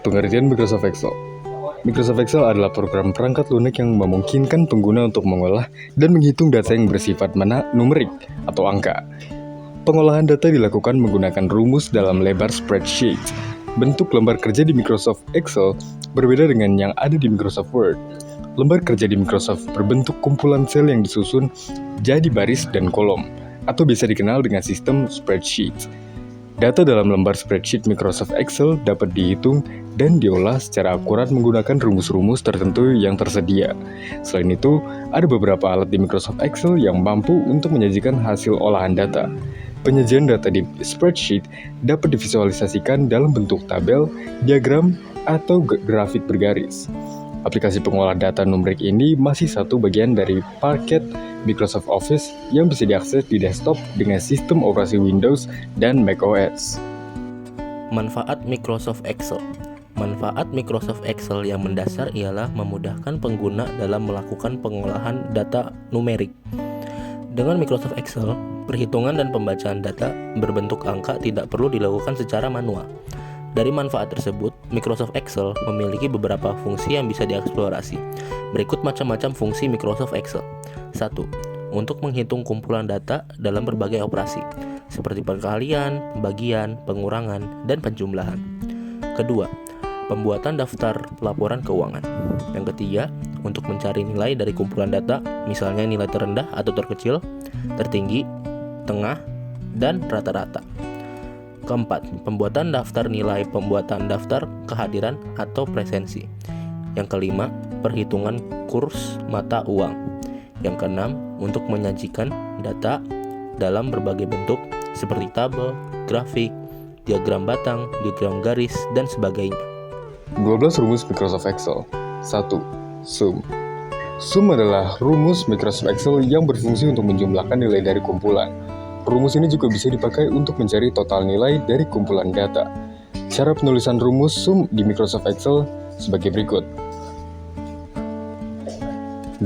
Pengertian Microsoft Excel. Microsoft Excel adalah program perangkat lunak yang memungkinkan pengguna untuk mengolah dan menghitung data yang bersifat numerik atau angka. Pengolahan data dilakukan menggunakan rumus dalam lembar spreadsheet. Bentuk lembar kerja di Microsoft Excel berbeda dengan yang ada di Microsoft Word. Lembar kerja di Microsoft berbentuk kumpulan sel yang disusun jadi baris dan kolom, atau bisa dikenal dengan sistem spreadsheet. Data dalam lembar spreadsheet Microsoft Excel dapat dihitung dan diolah secara akurat menggunakan rumus-rumus tertentu yang tersedia. Selain itu, ada beberapa alat di Microsoft Excel yang mampu untuk menyajikan hasil olahan data. Penyajian data di spreadsheet dapat divisualisasikan dalam bentuk tabel, diagram, atau grafik bergaris. Aplikasi pengolah data numerik ini masih satu bagian dari paket Microsoft Office yang bisa diakses di desktop dengan sistem operasi Windows dan macOS. Manfaat Microsoft Excel. Manfaat Microsoft Excel yang mendasar ialah memudahkan pengguna dalam melakukan pengolahan data numerik. Dengan Microsoft Excel, perhitungan dan pembacaan data berbentuk angka tidak perlu dilakukan secara manual. Dari manfaat tersebut, Microsoft Excel memiliki beberapa fungsi yang bisa dieksplorasi. Berikut macam-macam fungsi Microsoft Excel. 1. Untuk menghitung kumpulan data dalam berbagai operasi, seperti perkalian, pembagian, pengurangan, dan penjumlahan. Kedua, pembuatan daftar laporan keuangan. Yang ketiga, untuk mencari nilai dari kumpulan data, misalnya nilai terendah atau terkecil, tertinggi, tengah, dan rata-rata. Keempat, pembuatan daftar nilai, pembuatan daftar kehadiran atau presensi. Yang kelima, perhitungan kurs mata uang. Yang keenam, untuk menyajikan data dalam berbagai bentuk seperti tabel, grafik, diagram batang, diagram garis, dan sebagainya. 12 rumus Microsoft Excel. 1. Sum. Sum adalah rumus Microsoft Excel yang berfungsi untuk menjumlahkan nilai dari kumpulan. Rumus ini juga bisa dipakai untuk mencari total nilai dari kumpulan data. Cara penulisan rumus sum di Microsoft Excel sebagai berikut. 2.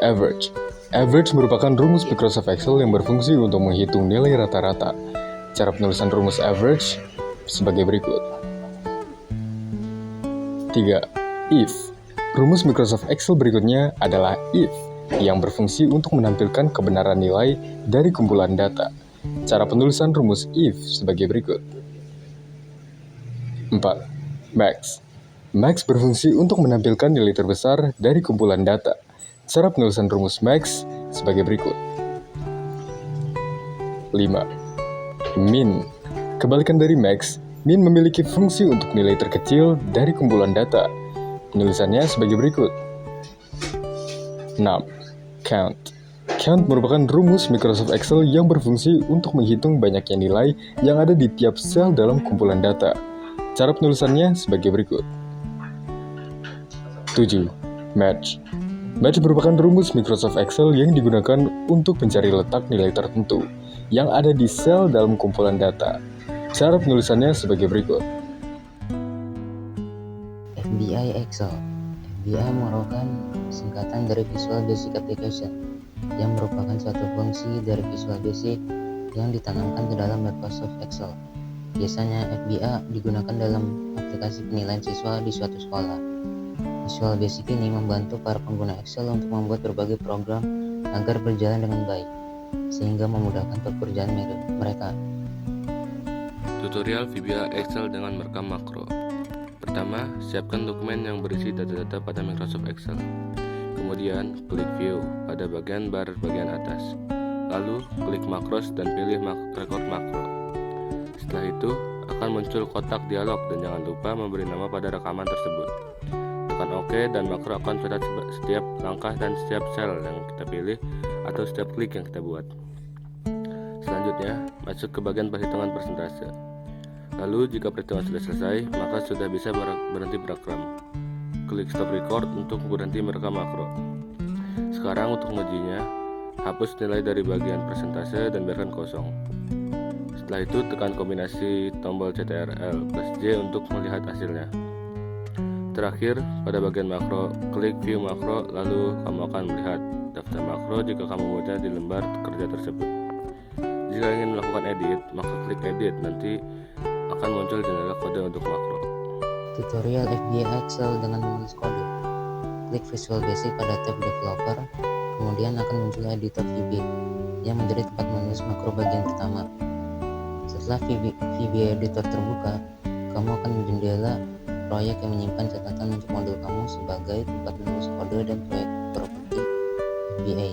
Average. Average merupakan rumus Microsoft Excel yang berfungsi untuk menghitung nilai rata-rata. Cara penulisan rumus average sebagai berikut. 3. If. Rumus Microsoft Excel berikutnya adalah if, yang berfungsi untuk menampilkan kebenaran nilai dari kumpulan data. Cara penulisan rumus if sebagai berikut. 4. Max. Max berfungsi untuk menampilkan nilai terbesar dari kumpulan data. Cara penulisan rumus max sebagai berikut. 5. Min. Kebalikan dari max, min memiliki fungsi untuk nilai terkecil dari kumpulan data. Penulisannya sebagai berikut. 6. Count. Count merupakan rumus Microsoft Excel yang berfungsi untuk menghitung banyaknya nilai yang ada di tiap sel dalam kumpulan data. Cara penulisannya sebagai berikut. 7. Match. Match merupakan rumus Microsoft Excel yang digunakan untuk mencari letak nilai tertentu yang ada di sel dalam kumpulan data. Cara penulisannya sebagai berikut. FBI Excel. FBI merupakan singkatan dari Visual Basic Application yang merupakan suatu fungsi dari Visual Basic yang ditanamkan ke dalam Microsoft Excel. Biasanya FBI digunakan dalam aplikasi penilaian siswa di suatu sekolah. Visual Basic ini membantu para pengguna Excel untuk membuat berbagai program agar berjalan dengan baik, sehingga memudahkan pekerjaan mereka. Tutorial VBA Excel dengan merekam makro. Pertama, siapkan dokumen yang berisi data-data pada Microsoft Excel. Kemudian, klik View pada bagian bar bagian atas. Lalu, klik Makros dan pilih Record Makro. Setelah itu, akan muncul kotak dialog dan jangan lupa memberi nama pada rekaman tersebut. Tekan OK dan makro akan catat setiap langkah dan setiap sel yang kita pilih atau setiap klik yang kita buat. Selanjutnya, masuk ke bagian perhitungan persentase. Lalu jika perhitungan sudah selesai, maka sudah bisa berhenti merekam. Klik stop record untuk berhenti merekam makro. Sekarang untuk mengujinya, hapus nilai dari bagian persentase dan biarkan kosong. Setelah itu tekan kombinasi tombol Ctrl+J untuk melihat hasilnya. Terakhir, pada bagian makro, klik view makro lalu kamu akan melihat daftar makro jika kamu mudah di lembar kerja tersebut. Jika ingin melakukan edit, maka klik edit, nanti akan muncul jendela kode untuk makro. Tutorial FBA Excel dengan menulis kode. Klik Visual Basic pada tab Developer, kemudian akan muncul editor VB yang menjadi tempat menulis makro bagian pertama. Setelah VB Editor terbuka, kamu akan jendela proyek yang menyimpan catatan untuk modul kamu sebagai tempat menulis kode dan proyek properti FBA.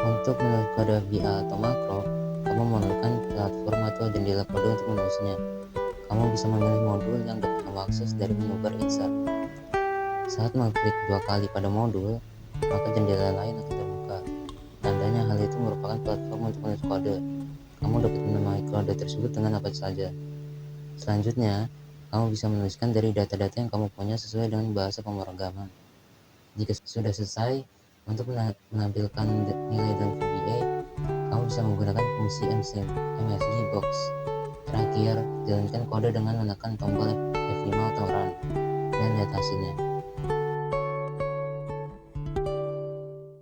Untuk menulis kode FBA atau makro, kamu memerlukan platform atau jendela kode untuk menulisnya. Kamu bisa memilih modul yang dapat kamu akses dari menu bar insert. Saat mengklik 2 kali pada modul, maka jendela lain akan terbuka. Tandanya hal itu merupakan platform untuk menulis kode. Kamu dapat menamai kode tersebut dengan apa saja. Selanjutnya, kamu bisa menuliskan dari data-data yang kamu punya sesuai dengan bahasa pemrograman. Jika sudah selesai, untuk menampilkan nilai dalam VBA, kamu bisa menggunakan fungsi MSG Box. Terakhir, jalankan kode dengan menekan tombol F5 atau Run, dan lihat hasilnya.